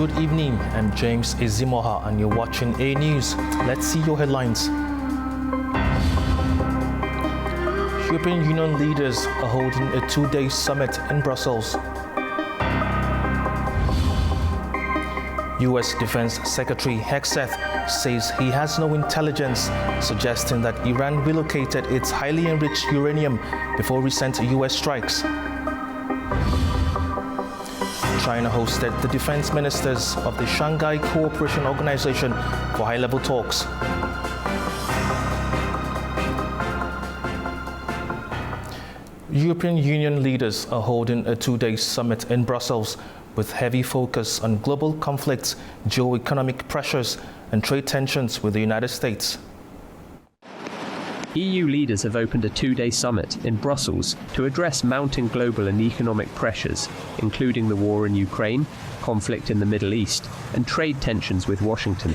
Good evening, I'm James Izimoha and you're watching A News. Let's see your headlines. European Union leaders are holding a two-day summit in Brussels. US Defense Secretary Hegseth says he has no intelligence suggesting that Iran relocated its highly enriched uranium before recent US strikes. China hosted the defense ministers of the Shanghai Cooperation Organization for high-level talks. European Union leaders are holding a two-day summit in Brussels with heavy focus on global conflicts, geo-economic pressures, and trade tensions with the United States. EU leaders have opened a two-day summit in Brussels to address mounting global and economic pressures, including the war in Ukraine, conflict in the Middle East, and trade tensions with Washington.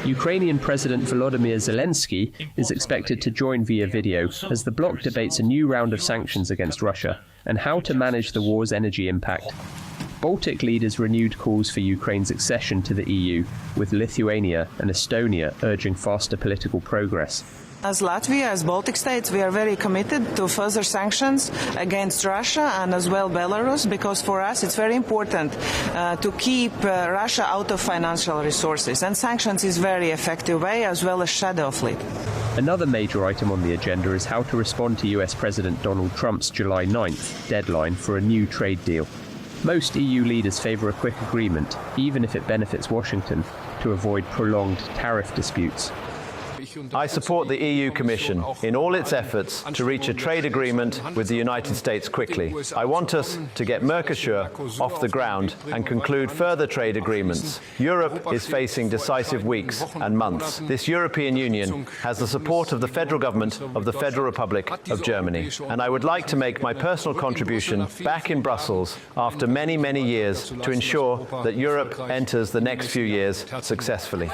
Ukrainian President Volodymyr Zelensky is expected to join via video as the bloc debates a new round of sanctions against Russia and how to manage the war's energy impact. Baltic leaders renewed calls for Ukraine's accession to the EU, with Lithuania and Estonia urging faster political progress. As Latvia, as Baltic states, we are very committed to further sanctions against Russia and as well Belarus, because for us it's very important to keep Russia out of financial resources. And sanctions is a very effective way, as well as shadow fleet. Another major item on the agenda is how to respond to US President Donald Trump's July 9th deadline for a new trade deal. Most EU leaders favour a quick agreement, even if it benefits Washington, to avoid prolonged tariff disputes. I support the EU Commission in all its efforts to reach a trade agreement with the United States quickly. I want us to get Mercosur off the ground and conclude further trade agreements. Europe is facing decisive weeks and months. This European Union has the support of the federal government of the Federal Republic of Germany. And I would like to make my personal contribution back in Brussels after many, many years to ensure that Europe enters the next few years successfully.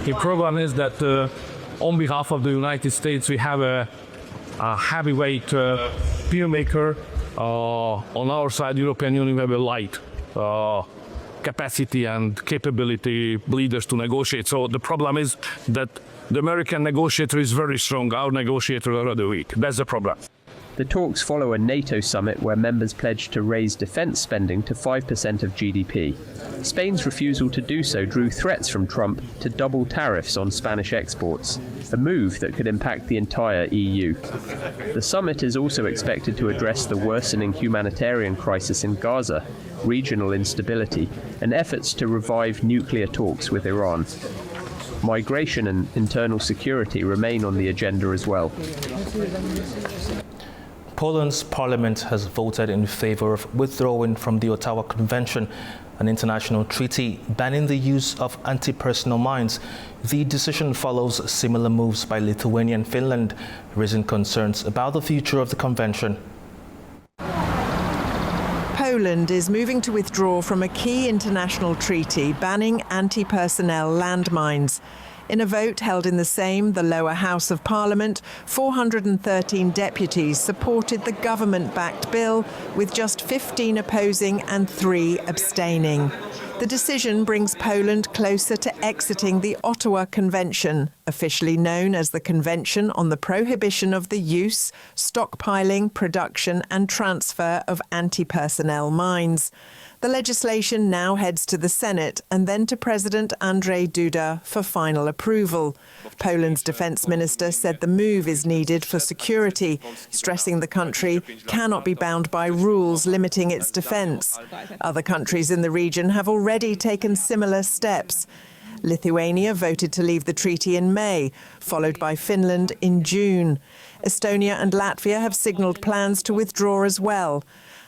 The problem is that on behalf of the United States, we have a heavyweight peer maker. On our side, European Union, we have a light capacity and capability leaders to negotiate. So the problem is that the American negotiator is very strong. Our negotiators are rather weak. That's the problem. The talks follow a NATO summit where members pledged to raise defence spending to 5% of GDP. Spain's refusal to do so drew threats from Trump to double tariffs on Spanish exports, a move that could impact the entire EU. The summit is also expected to address the worsening humanitarian crisis in Gaza, regional instability, and efforts to revive nuclear talks with Iran. Migration and internal security remain on the agenda as well. Poland's parliament has voted in favor of withdrawing from the Ottawa Convention, an international treaty banning the use of anti-personnel mines. The decision follows similar moves by Lithuania and Finland, raising concerns about the future of the convention. Poland is moving to withdraw from a key international treaty banning anti-personnel landmines. In a vote held in the lower house of Parliament, 413 deputies supported the government-backed bill, with just 15 opposing and 3 abstaining. The decision brings Poland closer to exiting the Ottawa Convention, officially known as the Convention on the Prohibition of the Use, Stockpiling, Production and Transfer of Anti-Personnel Mines. The legislation now heads to the Senate and then to President Andrzej Duda for final approval. Poland's defence minister said the move is needed for security, stressing the country cannot be bound by rules limiting its defence. Other countries in the region have already taken similar steps. Lithuania voted to leave the treaty in May, followed by Finland in June. Estonia and Latvia have signalled plans to withdraw as well.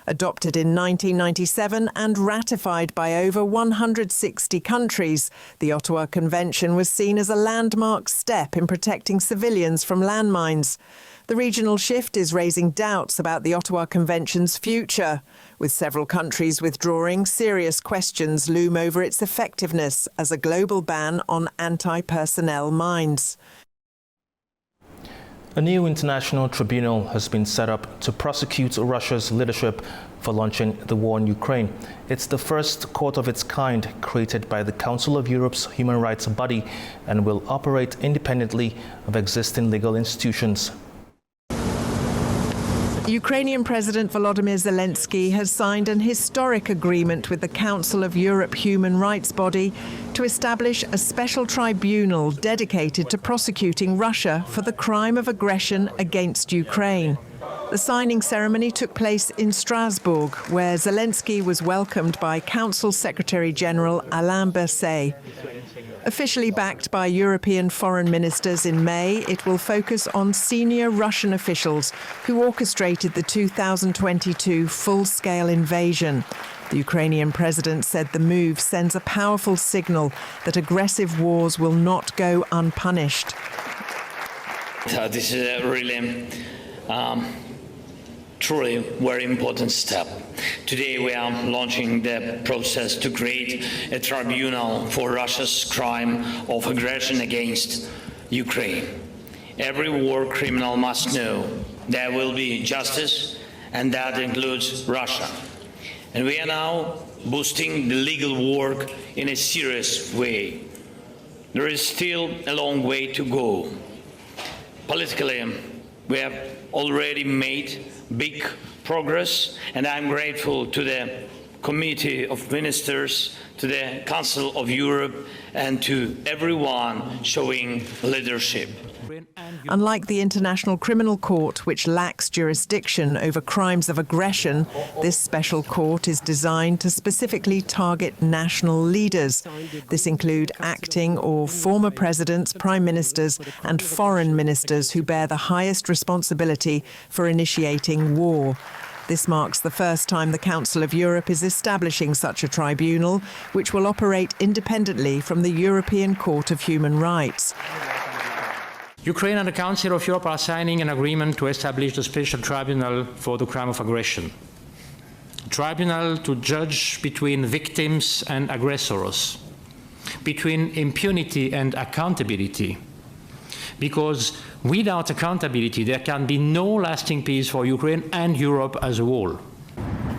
Adopted in 1997 and ratified by over 160 countries, the Ottawa Convention was seen as a landmark step in protecting civilians from landmines. The regional shift is raising doubts about the Ottawa Convention's future. With several countries withdrawing, serious questions loom over its effectiveness as a global ban on anti-personnel mines. A new international tribunal has been set up to prosecute Russia's leadership for launching the war in Ukraine. It's the first court of its kind created by the Council of Europe's human rights body and will operate independently of existing legal institutions. Ukrainian President Volodymyr Zelensky has signed an historic agreement with the Council of Europe human rights body to establish a special tribunal dedicated to prosecuting Russia for the crime of aggression against Ukraine. The signing ceremony took place in Strasbourg, where Zelensky was welcomed by Council Secretary-General Alain Berset. Officially backed by European foreign ministers in May, it will focus on senior Russian officials who orchestrated the 2022 full-scale invasion. The Ukrainian president said the move sends a powerful signal that aggressive wars will not go unpunished. This is a really truly very important step. Today we are launching the process to create a tribunal for Russia's crime of aggression against Ukraine. Every war criminal must know there will be justice, and that includes Russia. And we are now boosting the legal work in a serious way. There is still a long way to go. Politically, we have already made big progress, and I'm grateful to the Committee of Ministers, to the Council of Europe, and to everyone showing leadership. Unlike the International Criminal Court, which lacks jurisdiction over crimes of aggression, this special court is designed to specifically target national leaders. This include acting or former presidents, prime ministers, and foreign ministers who bear the highest responsibility for initiating war. This marks the first time the Council of Europe is establishing such a tribunal, which will operate independently from the European Court of Human Rights. Ukraine and the Council of Europe are signing an agreement to establish the special tribunal for the crime of aggression. A tribunal to judge between victims and aggressors, between impunity and accountability. Because without accountability, there can be no lasting peace for Ukraine and Europe as a whole.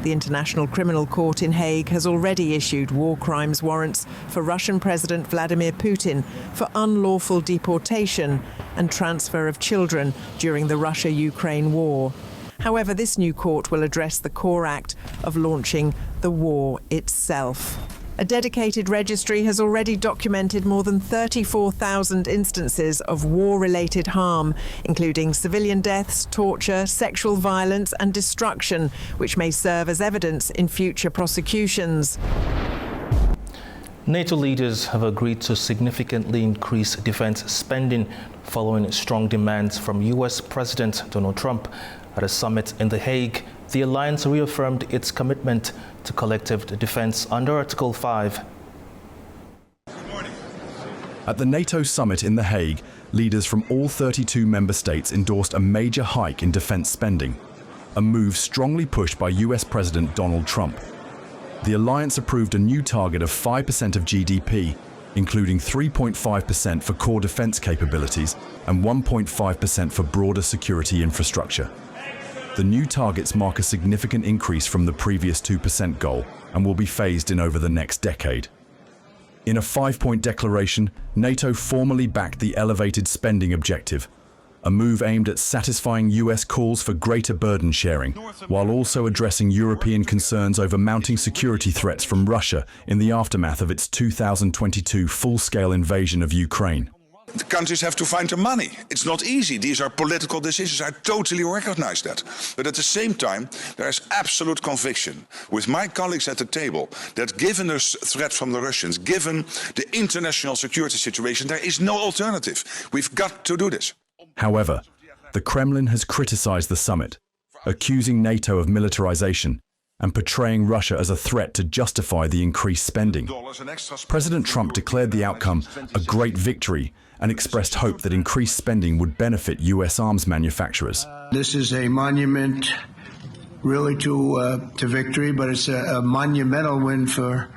The International Criminal Court in Hague has already issued war crimes warrants for Russian President Vladimir Putin for unlawful deportation and transfer of children during the Russia-Ukraine war. However, this new court will address the core act of launching the war itself. A dedicated registry has already documented more than 34,000 instances of war-related harm, including civilian deaths, torture, sexual violence and destruction, which may serve as evidence in future prosecutions. NATO leaders have agreed to significantly increase defense spending following strong demands from US President Donald Trump. At a summit in The Hague, the alliance reaffirmed its commitment to collective defense under Article 5. At the NATO summit in The Hague, leaders from all 32 member states endorsed a major hike in defense spending, a move strongly pushed by US President Donald Trump. The alliance approved a new target of 5% of GDP, including 3.5% for core defense capabilities and 1.5% for broader security infrastructure. The new targets mark a significant increase from the previous 2% goal and will be phased in over the next decade. In a 5-point declaration, NATO formally backed the elevated spending objective, a move aimed at satisfying US calls for greater burden sharing, while also addressing European concerns over mounting security threats from Russia in the aftermath of its 2022 full-scale invasion of Ukraine. The countries have to find the money. It's not easy. These are political decisions. I totally recognize that. But at the same time, there is absolute conviction with my colleagues at the table that given the threat from the Russians, given the international security situation, there is no alternative. We've got to do this. However, the Kremlin has criticized the summit, accusing NATO of militarization and portraying Russia as a threat to justify the increased spending. President Trump declared the outcome a great victory and expressed hope that increased spending would benefit US arms manufacturers. This is a monument really to victory, but it's a monumental win for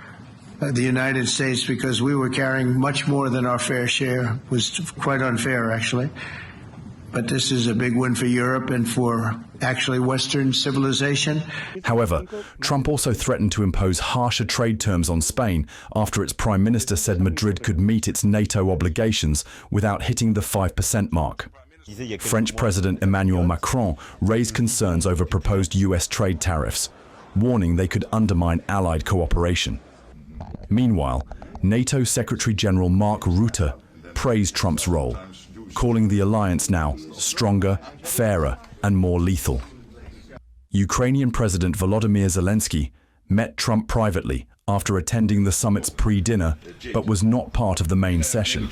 the United States because we were carrying much more than our fair share. It was quite unfair, actually. but this is a big win for Europe and for actually Western civilization. However, Trump also threatened to impose harsher trade terms on Spain after its prime minister said Madrid could meet its NATO obligations without hitting the 5% mark. French President Emmanuel Macron raised concerns over proposed US trade tariffs, warning they could undermine allied cooperation. Meanwhile, NATO Secretary-General Mark Rutte praised Trump's role, calling the alliance now stronger, fairer, and more lethal. Ukrainian President Volodymyr Zelensky met Trump privately after attending the summit's pre-dinner, but was not part of the main session.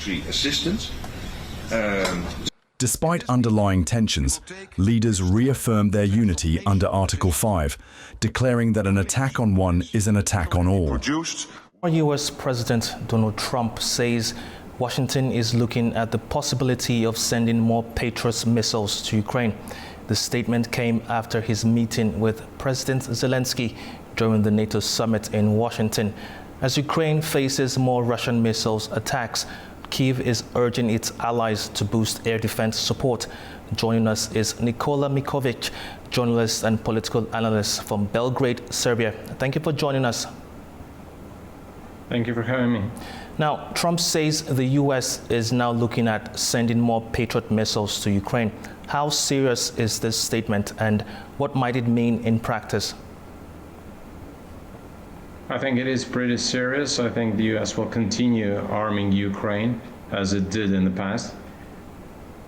Despite underlying tensions, leaders reaffirmed their unity under Article 5, declaring that an attack on one is an attack on all. US President Donald Trump says Washington is looking at the possibility of sending more Patriot missiles to Ukraine. The statement came after his meeting with President Zelensky during the NATO summit in Washington. As Ukraine faces more Russian missiles attacks, Kyiv is urging its allies to boost air defense support. Joining us is Nikola Mikovic, journalist and political analyst from Belgrade, Serbia. Thank you for joining us. Thank you for having me. Now, Trump says the U.S. is now looking at sending more Patriot missiles to Ukraine. How serious is this statement, and what might it mean in practice? I think it is pretty serious. I think the U.S. will continue arming Ukraine as it did in the past.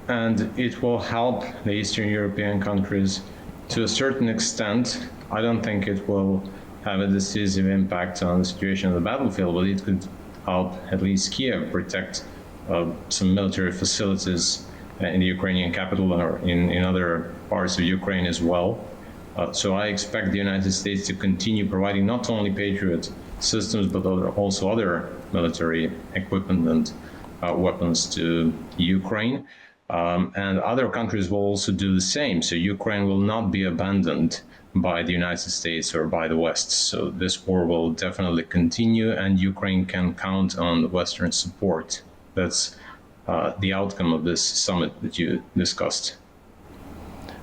And it will help the Eastern European countries to a certain extent. I don't think it will have a decisive impact on the situation on the battlefield, but it could help at least Kiev protect some military facilities in the Ukrainian capital or in other parts of Ukraine as well. So I expect the United States to continue providing not only Patriot systems, but also other military equipment and weapons to Ukraine. And other countries will also do the same. So Ukraine will not be abandoned by the United States or by the West. So this war will definitely continue, and Ukraine can count on Western support. That's the outcome of this summit that you discussed.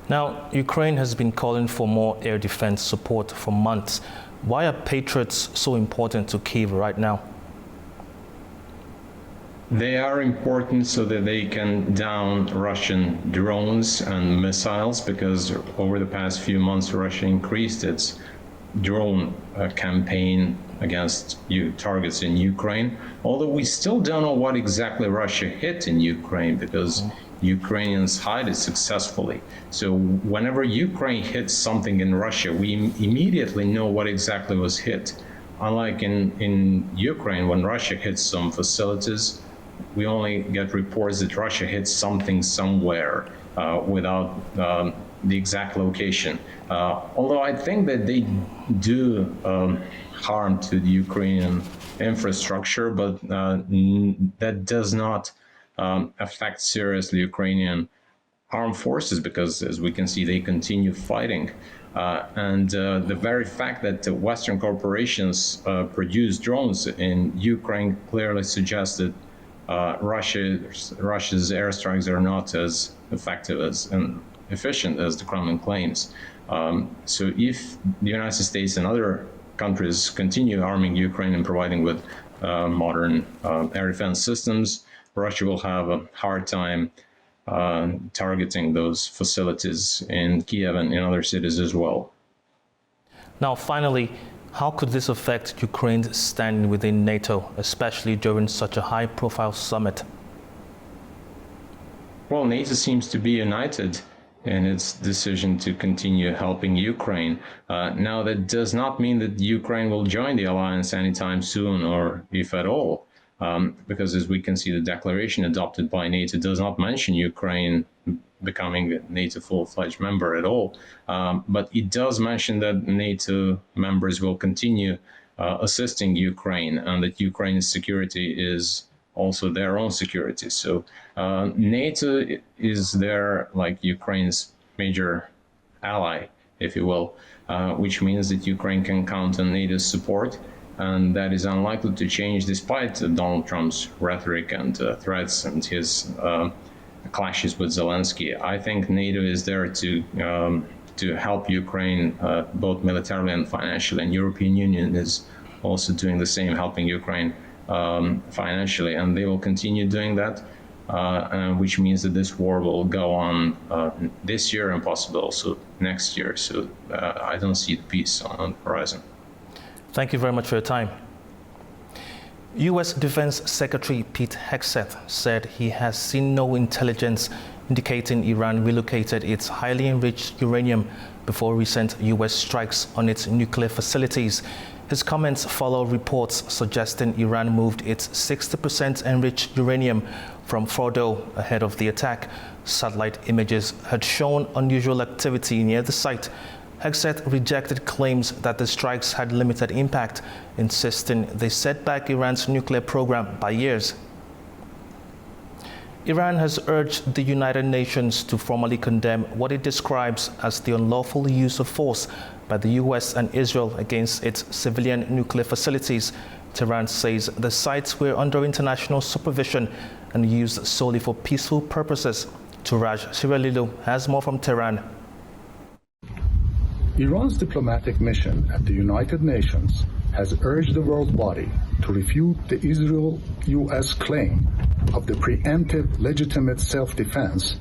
Now, Ukraine has been calling for more air defense support for months. Why are Patriots so important to Kyiv right now? They are important so that they can down Russian drones and missiles, because over the past few months, Russia increased its drone campaign against targets in Ukraine. Although we still don't know what exactly Russia hit in Ukraine, because Ukrainians hide it successfully. So whenever Ukraine hits something in Russia, we immediately know what exactly was hit. Unlike in Ukraine, when Russia hits some facilities, we only get reports that Russia hits something somewhere without the exact location. Although I think that they do harm to the Ukrainian infrastructure, but that does not affect seriously Ukrainian armed forces, because as we can see, they continue fighting. And the very fact that the Western corporations produce drones in Ukraine clearly suggests that Russia's airstrikes are not as effective and efficient as the Kremlin claims. So if the United States and other countries continue arming Ukraine and providing with modern air defense systems, Russia will have a hard time targeting those facilities in Kiev and in other cities as well. Now, finally, how could this affect Ukraine's standing within NATO, especially during such a high-profile summit? Well, NATO seems to be united in its decision to continue helping Ukraine. Now, that does not mean that Ukraine will join the alliance anytime soon, or if at all, because as we can see, the declaration adopted by NATO does not mention Ukraine becoming a NATO full-fledged member at all. But it does mention that NATO members will continue assisting Ukraine, and that Ukraine's security is also their own security. So NATO is there like Ukraine's major ally, if you will, which means that Ukraine can count on NATO's support, and that is unlikely to change despite Donald Trump's rhetoric and threats and his clashes with Zelensky. I think NATO is there to help Ukraine both militarily and financially, and European Union is also doing the same, helping Ukraine financially, and they will continue doing that, which means that this war will go on this year and possibly also next year. So I don't see peace on the horizon. Thank you very much for your time. U.S. Defense Secretary Pete Hegseth said he has seen no intelligence indicating Iran relocated its highly enriched uranium before recent U.S. strikes on its nuclear facilities. His comments follow reports suggesting Iran moved its 60% enriched uranium from Fordo ahead of the attack. Satellite images had shown unusual activity near the site. Hegseth rejected claims that the strikes had limited impact, insisting they set back Iran's nuclear program by years. Iran has urged the United Nations to formally condemn what it describes as the unlawful use of force by the US and Israel against its civilian nuclear facilities. Tehran says the sites were under international supervision and used solely for peaceful purposes. Turaj Shiralilu has more from Tehran. Iran's diplomatic mission at the United Nations has urged the world body to refute the Israel-US claim of the preemptive legitimate self-defense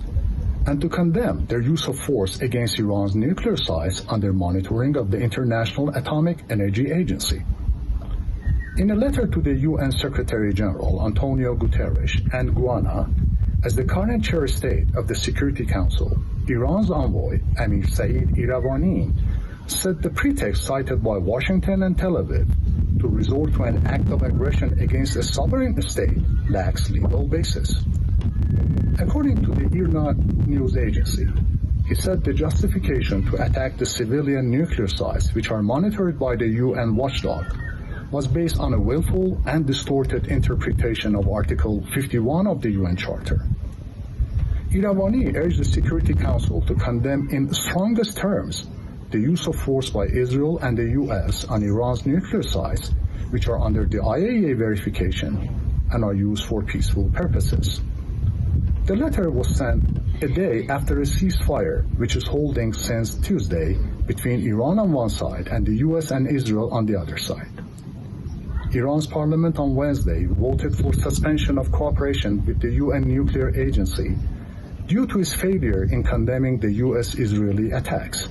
and to condemn their use of force against Iran's nuclear sites under monitoring of the International Atomic Energy Agency. In a letter to the UN Secretary General Antonio Guterres and Guyana, as the current chair state of the Security Council, Iran's envoy, Amir Saeed Iravani, said the pretext cited by Washington and Tel Aviv to resort to an act of aggression against a sovereign state lacks legal basis. According to the IRNA news agency, he said the justification to attack the civilian nuclear sites, which are monitored by the UN watchdog, was based on a willful and distorted interpretation of Article 51 of the UN Charter. Iravani urged the Security Council to condemn in strongest terms the use of force by Israel and the US on Iran's nuclear sites, which are under the IAEA verification and are used for peaceful purposes. The letter was sent a day after a ceasefire, which is holding since Tuesday between Iran on one side and the US and Israel on the other side. Iran's parliament on Wednesday voted for suspension of cooperation with the UN nuclear agency due to its failure in condemning the US-Israeli attacks.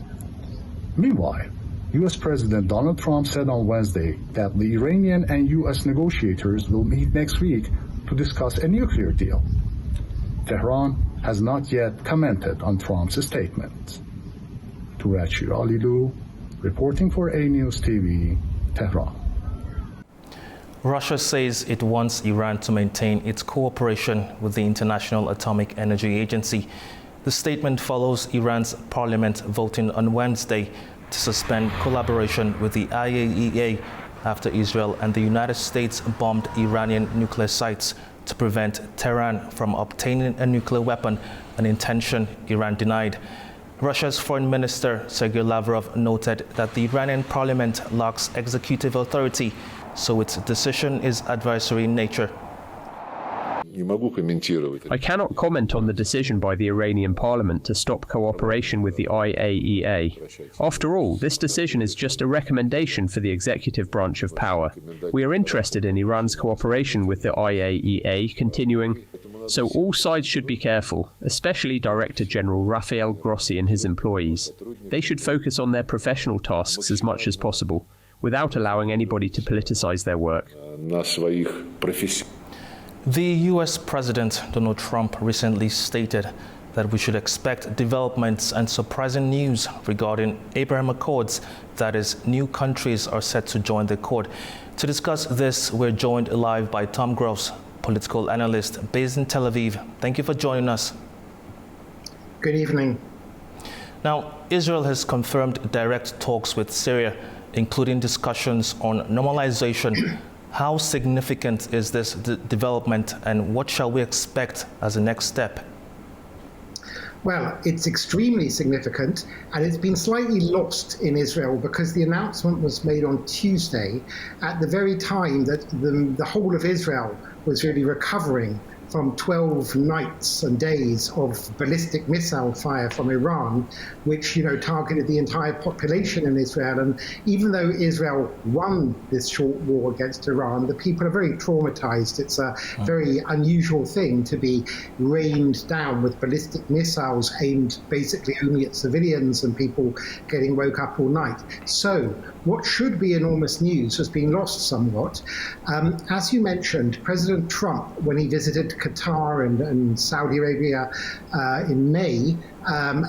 Meanwhile, US President Donald Trump said on Wednesday that the Iranian and US negotiators will meet next week to discuss a nuclear deal. Tehran has not yet commented on Trump's statement. Turaj Shiralilu, reporting for A News TV, Tehran. Russia says it wants Iran to maintain its cooperation with the International Atomic Energy Agency. The statement follows Iran's parliament voting on Wednesday to suspend collaboration with the IAEA after Israel and the United States bombed Iranian nuclear sites to prevent Tehran from obtaining a nuclear weapon, an intention Iran denied. Russia's Foreign Minister Sergey Lavrov noted that the Iranian parliament lacks executive authority, so its decision is advisory in nature. I cannot comment on the decision by the Iranian parliament to stop cooperation with the IAEA. After all, this decision is just a recommendation for the executive branch of power. We are interested in Iran's cooperation with the IAEA continuing, so all sides should be careful, especially Director General Rafael Grossi and his employees. They should focus on their professional tasks as much as possible, without allowing anybody to politicize their work. The US President Donald Trump recently stated that we should expect developments and surprising news regarding Abraham Accords, that is, new countries are set to join the accord. To discuss this, we're joined live by Tom Gross, political analyst based in Tel Aviv. Thank you for joining us. Good evening. Now, Israel has confirmed direct talks with Syria, including discussions on normalization. How significant is this development, and what shall we expect as a next step? Well, it's extremely significant, and it's been slightly lost in Israel because the announcement was made on Tuesday at the very time that the whole of Israel was really recovering from 12 nights and days of ballistic missile fire from Iran, which, targeted the entire population in Israel. And even though Israel won this short war against Iran, the people are very traumatized. It's a very unusual thing to be rained down with ballistic missiles aimed basically only at civilians and people getting woke up all night. So what should be enormous news has been lost somewhat. As you mentioned, President Trump, when he visited Qatar and Saudi Arabia in May,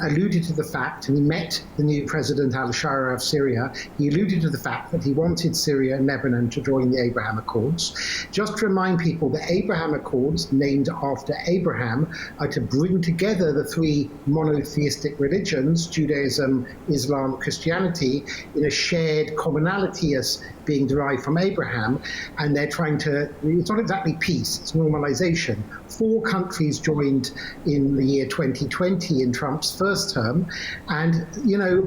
alluded to the fact, and he met the new President al-Shara of Syria, he alluded to the fact that he wanted Syria and Lebanon to join the Abraham Accords. Just to remind people, the Abraham Accords, named after Abraham, are to bring together the three monotheistic religions, Judaism, Islam, Christianity, in a shared commonality as being derived from Abraham, and they're trying to, it's not exactly peace, it's normalization. 4 countries joined in the year 2020 in Trump's first term, and,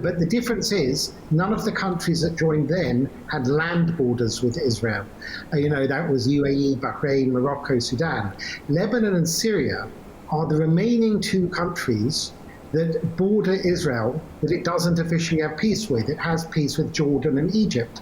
but the difference is none of the countries that joined then had land borders with Israel. That was UAE, Bahrain, Morocco, Sudan. Lebanon and Syria are the remaining 2 countries that border Israel that it doesn't officially have peace with. It has peace with Jordan and Egypt.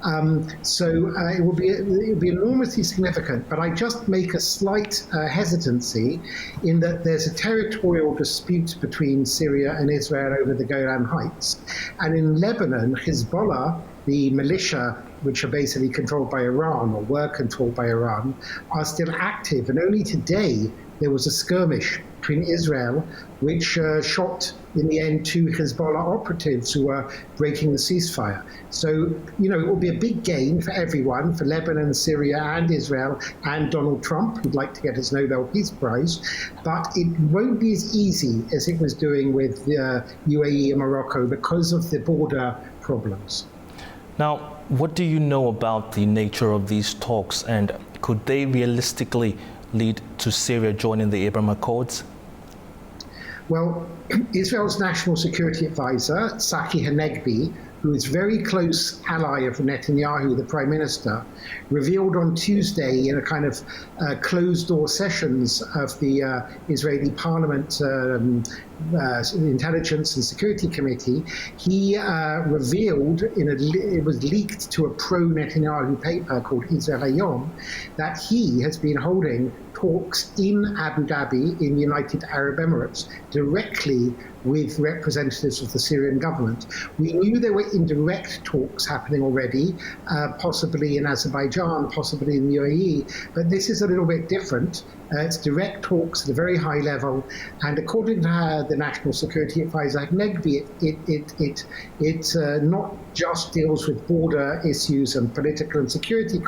It will be enormously significant, but I just make a slight hesitancy in that there's a territorial dispute between Syria and Israel over the Golan Heights. And in Lebanon, Hezbollah, the militia, which are basically controlled by Iran or were controlled by Iran, are still active. And only today there was a skirmish between Israel, which shot in the end 2 Hezbollah operatives who were breaking the ceasefire. So, it will be a big gain for everyone, for Lebanon, Syria, and Israel, and Donald Trump, who'd like to get his Nobel Peace Prize. But it won't be as easy as it was doing with UAE and Morocco because of the border problems. Now, what do you know about the nature of these talks, and could they realistically lead to Syria joining the Abraham Accords? Well, Israel's national security advisor, Saki Hanegbi, who is a very close ally of Netanyahu, the prime minister, revealed on Tuesday in a kind of closed-door sessions of the Israeli parliament Intelligence and Security Committee, he revealed, it was leaked to a pro-Netanyahu paper called Israel Hayom, that he has been holding talks in Abu Dhabi in the United Arab Emirates directly with representatives of the Syrian government. We knew there were indirect talks happening already, possibly in Azerbaijan, possibly in the UAE, but this is a little bit different. It's direct talks at a very high level, and according to the National Security Advisor Negbi, it not just deals with border issues and political and security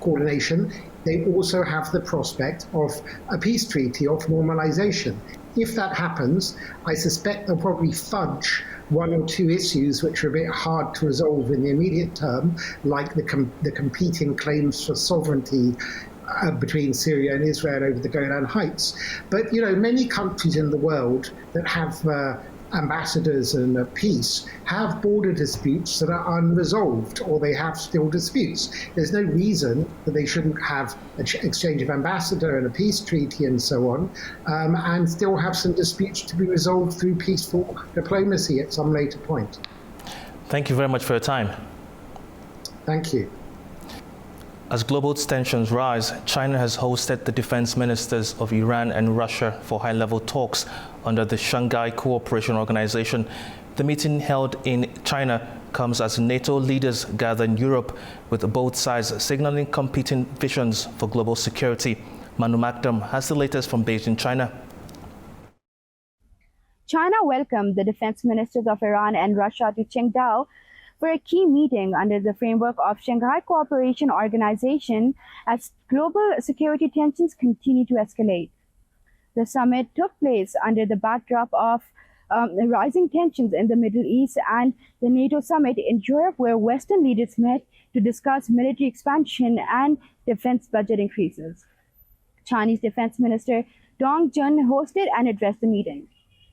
coordination. They also have the prospect of a peace treaty of normalization. If that happens, I suspect they'll probably fudge 1 or 2 issues which are a bit hard to resolve in the immediate term, like the competing claims for sovereignty between Syria and Israel over the Golan Heights. But, many countries in the world that have ambassadors and peace have border disputes that are unresolved, or they have still disputes. There's no reason that they shouldn't have an exchange of ambassador and a peace treaty and so on, and still have some disputes to be resolved through peaceful diplomacy at some later point. Thank you very much for your time. Thank you. As global tensions rise, China has hosted the defense ministers of Iran and Russia for high-level talks under the Shanghai Cooperation Organization. The meeting held in China comes as NATO leaders gather in Europe, with both sides signaling competing visions for global security. Manu Makdam has the latest from Beijing, China. China welcomed the defense ministers of Iran and Russia to Qingdao for a key meeting under the framework of Shanghai Cooperation Organization as global security tensions continue to escalate. The summit took place under the backdrop of rising tensions in the Middle East and the NATO summit in Europe, where Western leaders met to discuss military expansion and defense budget increases. Chinese Defense Minister Dong Jun hosted and addressed the meeting.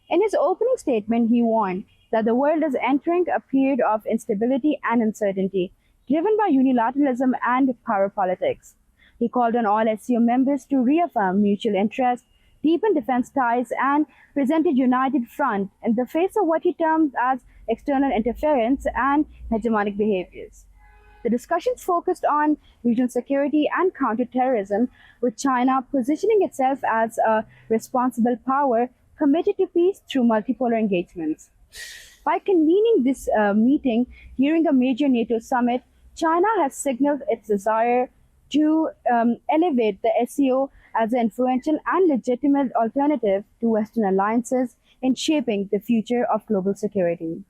In his opening statement, he warned that the world is entering a period of instability and uncertainty, driven by unilateralism and power politics. He called on all SCO members to reaffirm mutual interest, deepen defense ties, and present a united front in the face of what he termed as external interference and hegemonic behaviors. The discussions focused on regional security and counterterrorism, with China positioning itself as a responsible power committed to peace through multipolar engagements. By convening this meeting during a major NATO summit, China has signaled its desire to elevate the SCO as an influential and legitimate alternative to Western alliances in shaping the future of global security.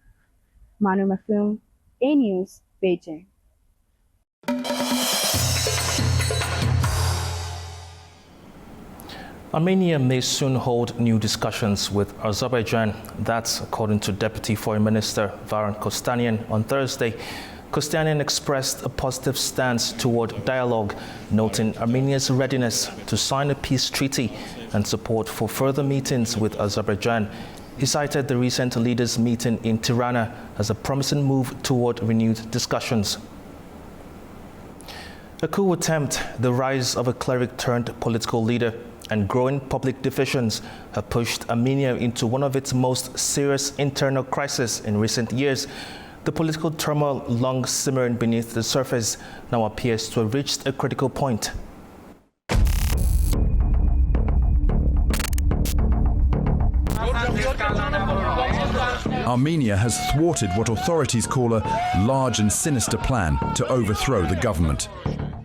Manu Maktoum, A News, Beijing. Armenia may soon hold new discussions with Azerbaijan. That's according to Deputy Foreign Minister Varan Kostanian on Thursday. Kostanian expressed a positive stance toward dialogue, noting Armenia's readiness to sign a peace treaty and support for further meetings with Azerbaijan. He cited the recent leaders' meeting in Tirana as a promising move toward renewed discussions. A coup attempt, the rise of a cleric turned political leader, and growing public divisions have pushed Armenia into one of its most serious internal crises in recent years. The political turmoil long simmering beneath the surface now appears to have reached a critical point. Armenia has thwarted what authorities call a large and sinister plan to overthrow the government.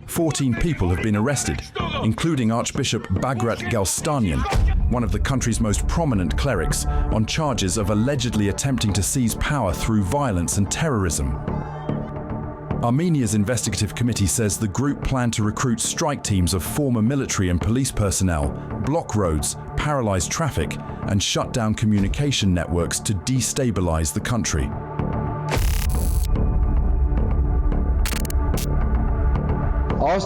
14 people have been arrested, including Archbishop Bagrat Galstanian, one of the country's most prominent clerics, on charges of allegedly attempting to seize power through violence and terrorism. Armenia's investigative committee says the group planned to recruit strike teams of former military and police personnel, block roads, paralyze traffic, and shut down communication networks to destabilize the country. At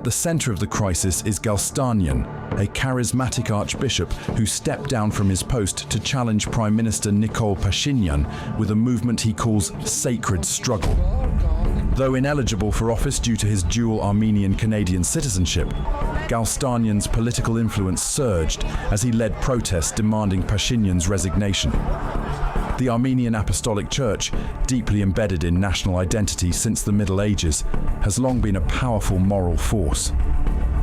the center of the crisis is Galstanian, a charismatic archbishop who stepped down from his post to challenge Prime Minister Nikol Pashinyan with a movement he calls Sacred Struggle. Though ineligible for office due to his dual Armenian-Canadian citizenship, Galstanian's political influence surged as he led protests demanding Pashinyan's resignation. The Armenian Apostolic Church, deeply embedded in national identity since the Middle Ages, has long been a powerful moral force.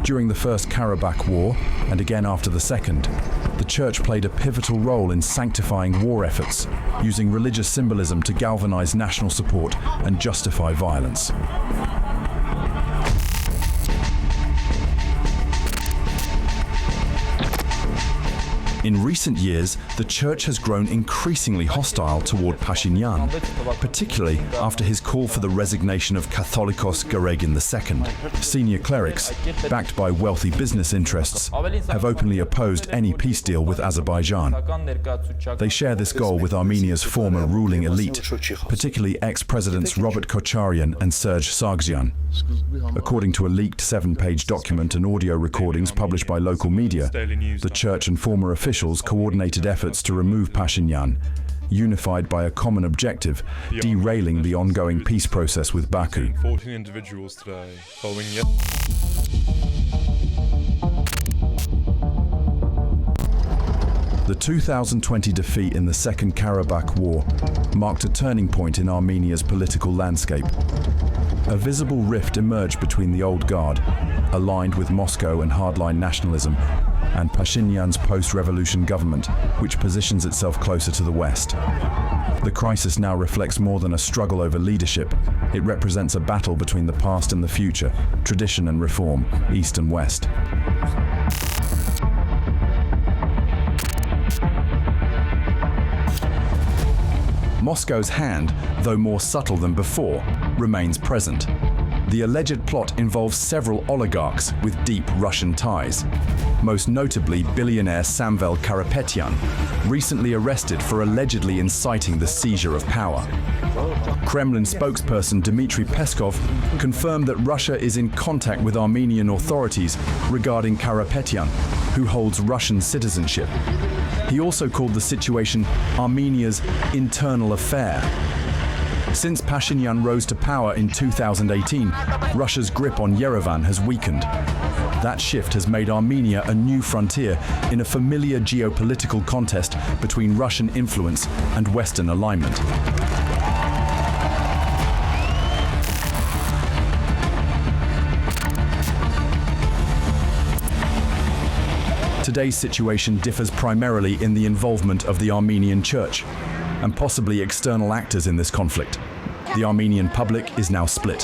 During the First Karabakh War, and again after the Second, the Church played a pivotal role in sanctifying war efforts, using religious symbolism to galvanize national support and justify violence. In recent years, the Church has grown increasingly hostile toward Pashinyan, particularly after his call for the resignation of Catholicos Garegin II. Senior clerics, backed by wealthy business interests, have openly opposed any peace deal with Azerbaijan. They share this goal with Armenia's former ruling elite, particularly ex-presidents Robert Kocharyan and Serge Sargsyan. According to a leaked 7-page document and audio recordings published by local media, the Church and former officials coordinated efforts to remove Pashinyan, unified by a common objective, derailing the ongoing peace process with Baku. 14 individuals today following The 2020 defeat in the Second Karabakh War marked a turning point in Armenia's political landscape. A visible rift emerged between the old guard, aligned with Moscow and hardline nationalism, and Pashinyan's post-revolution government, which positions itself closer to the West. The crisis now reflects more than a struggle over leadership. It represents a battle between the past and the future, tradition and reform, East and West. Moscow's hand, though more subtle than before, remains present. The alleged plot involves several oligarchs with deep Russian ties, most notably billionaire Samvel Karapetyan, recently arrested for allegedly inciting the seizure of power. Kremlin spokesperson Dmitry Peskov confirmed that Russia is in contact with Armenian authorities regarding Karapetyan, who holds Russian citizenship. He also called the situation Armenia's internal affair. Since Pashinyan rose to power in 2018, Russia's grip on Yerevan has weakened. That shift has made Armenia a new frontier in a familiar geopolitical contest between Russian influence and Western alignment. Today's situation differs primarily in the involvement of the Armenian Church and possibly external actors in this conflict. The Armenian public is now split.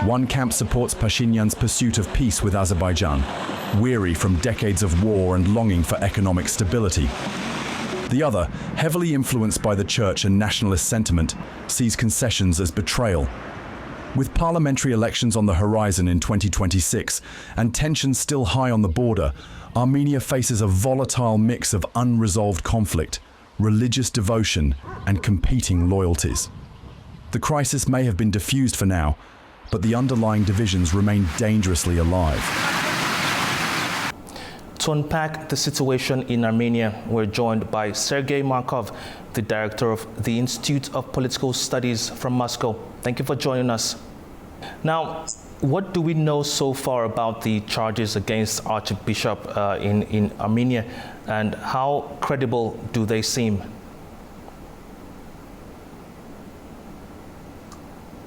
One camp supports Pashinyan's pursuit of peace with Azerbaijan, weary from decades of war and longing for economic stability. The other, heavily influenced by the church and nationalist sentiment, sees concessions as betrayal. With parliamentary elections on the horizon in 2026 and tensions still high on the border, Armenia faces a volatile mix of unresolved conflict, religious devotion, and competing loyalties. The crisis may have been diffused for now, but the underlying divisions remain dangerously alive. To unpack the situation in Armenia, we're joined by Sergey Marov, the director of the Institute of Political Studies from Moscow. Thank you for joining us. Now, what do we know so far about the charges against Archbishop in Armenia, and how credible do they seem?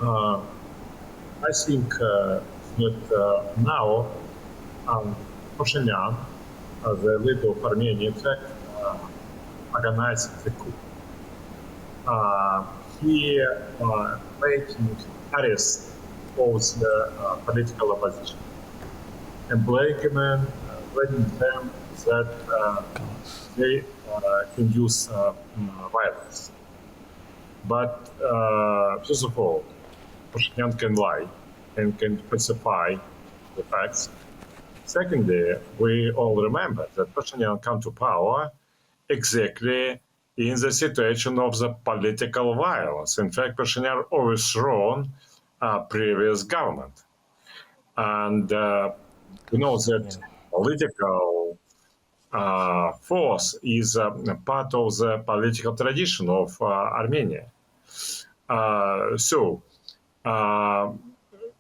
I think that now Pashinyan, the leader of Armenia, in fact, organized the coup. He making arrests of the political opposition and blaming them that they induce violence. But first of all, Pashinyan can lie and can falsify the facts. Secondly, we all remember that Pashinyan came to power exactly in the situation of the political violence. In fact, Pashinyan overthrown previous government. And we know that political force is part of the political tradition of Armenia.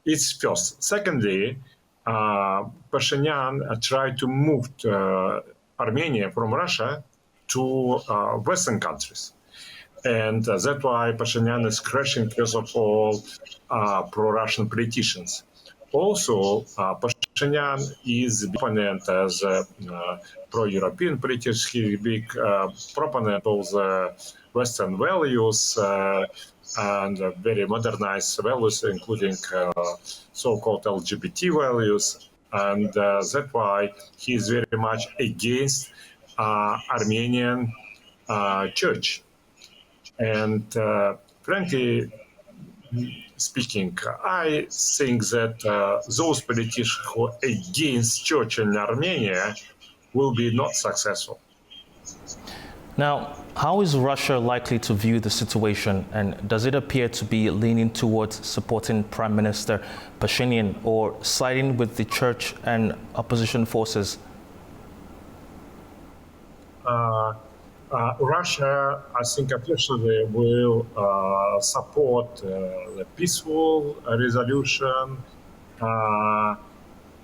It's first. Secondly, Pashinyan tried to move Armenia from Russia to Western countries. And that's why Pashinyan is crashing, first of all, pro-Russian politicians. Also, Pashinyan is opponent as a pro-European politician. He's a big proponent of the Western values and very modernized values, including so-called LGBT values. And that's why he's very much against Armenian church. And frankly speaking, I think that those politicians who are against church in Armenia will be not successful. Now, how is Russia likely to view the situation, and does it appear to be leaning towards supporting Prime Minister Pashinyan or siding with the church and opposition forces? Russia, I think, officially will support the peaceful resolution. At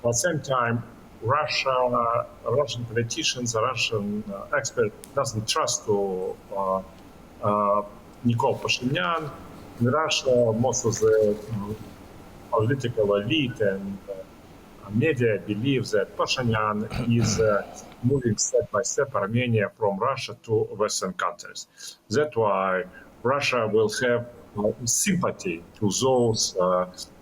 the same time, Russian politicians, Russian experts doesn't trust to Nikol Pashinyan. In Russia, most of the political elite and media believe that Pashinyan is moving step by step Armenia from Russia to Western countries. That's why Russia will have sympathy to those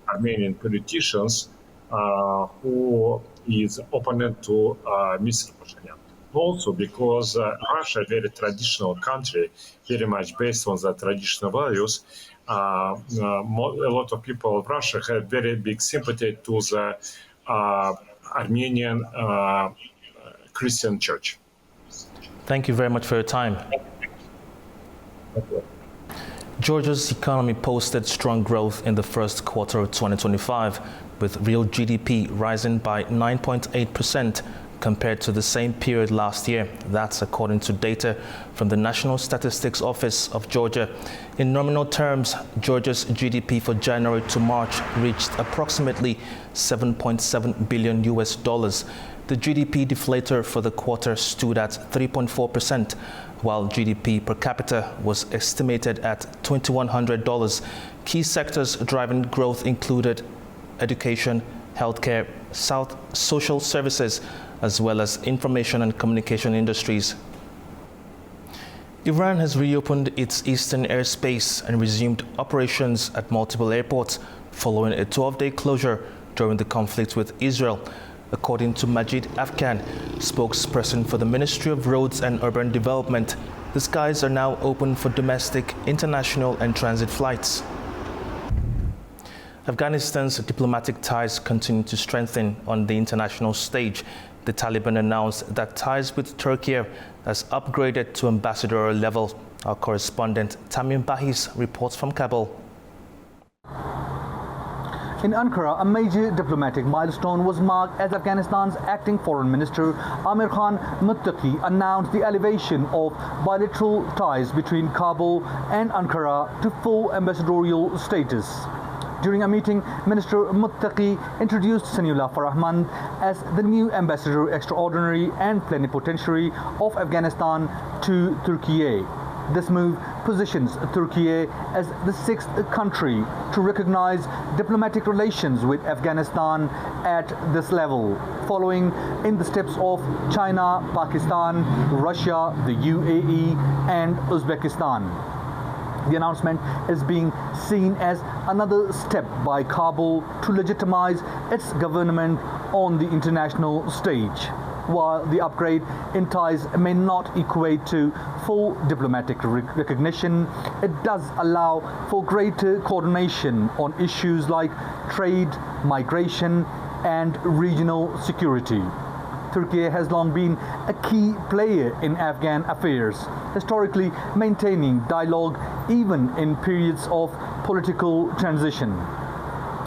Armenian politicians who is opponent to Mr. Pashinyan. Also because Russia, a very traditional country, very much based on the traditional values, a lot of people of Russia have very big sympathy to the Armenian Christian church. Thank you very much for your time. Georgia's economy posted strong growth in the first quarter of 2025, with real GDP rising by 9.8% compared to the same period last year. That's according to data from the National Statistics Office of Georgia. In nominal terms, Georgia's GDP for January to March reached approximately $7.7 billion. The GDP deflator for the quarter stood at 3.4%, while GDP per capita was estimated at $2,100. Key sectors driving growth included education, healthcare, social services, as well as information and communication industries. Iran has reopened its eastern airspace and resumed operations at multiple airports following a 12-day closure during the conflict with Israel. According to Majid Afghan, spokesperson for the Ministry of Roads and Urban Development, the skies are now open for domestic, international and transit flights. Afghanistan's diplomatic ties continue to strengthen on the international stage. The Taliban announced that ties with Turkey has upgraded to ambassadorial level. Our correspondent Tamim Bahis reports from Kabul. In Ankara, a major diplomatic milestone was marked as Afghanistan's acting foreign minister Amir Khan Muttaqi announced the elevation of bilateral ties between Kabul and Ankara to full ambassadorial status. During a meeting, Minister Muttaqi introduced Saniullah Farahmand as the new ambassador extraordinary and plenipotentiary of Afghanistan to Turkey. This move positions Turkey as the sixth country to recognize diplomatic relations with Afghanistan at this level, following in the steps of China, Pakistan, Russia, the UAE, and Uzbekistan. The announcement is being seen as another step by Kabul to legitimize its government on the international stage. While the upgrade in ties may not equate to full diplomatic recognition, it does allow for greater coordination on issues like trade, migration, and regional security. Turkey has long been a key player in Afghan affairs, historically maintaining dialogue even in periods of political transition.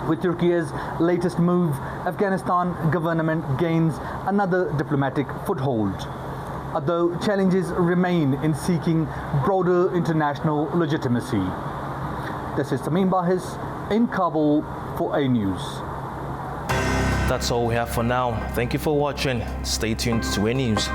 With Turkey's latest move, Afghanistan government gains another diplomatic foothold, although challenges remain in seeking broader international legitimacy. This is Tamim Bahis in Kabul for A News. That's all we have for now. Thank you for watching. Stay tuned to A News.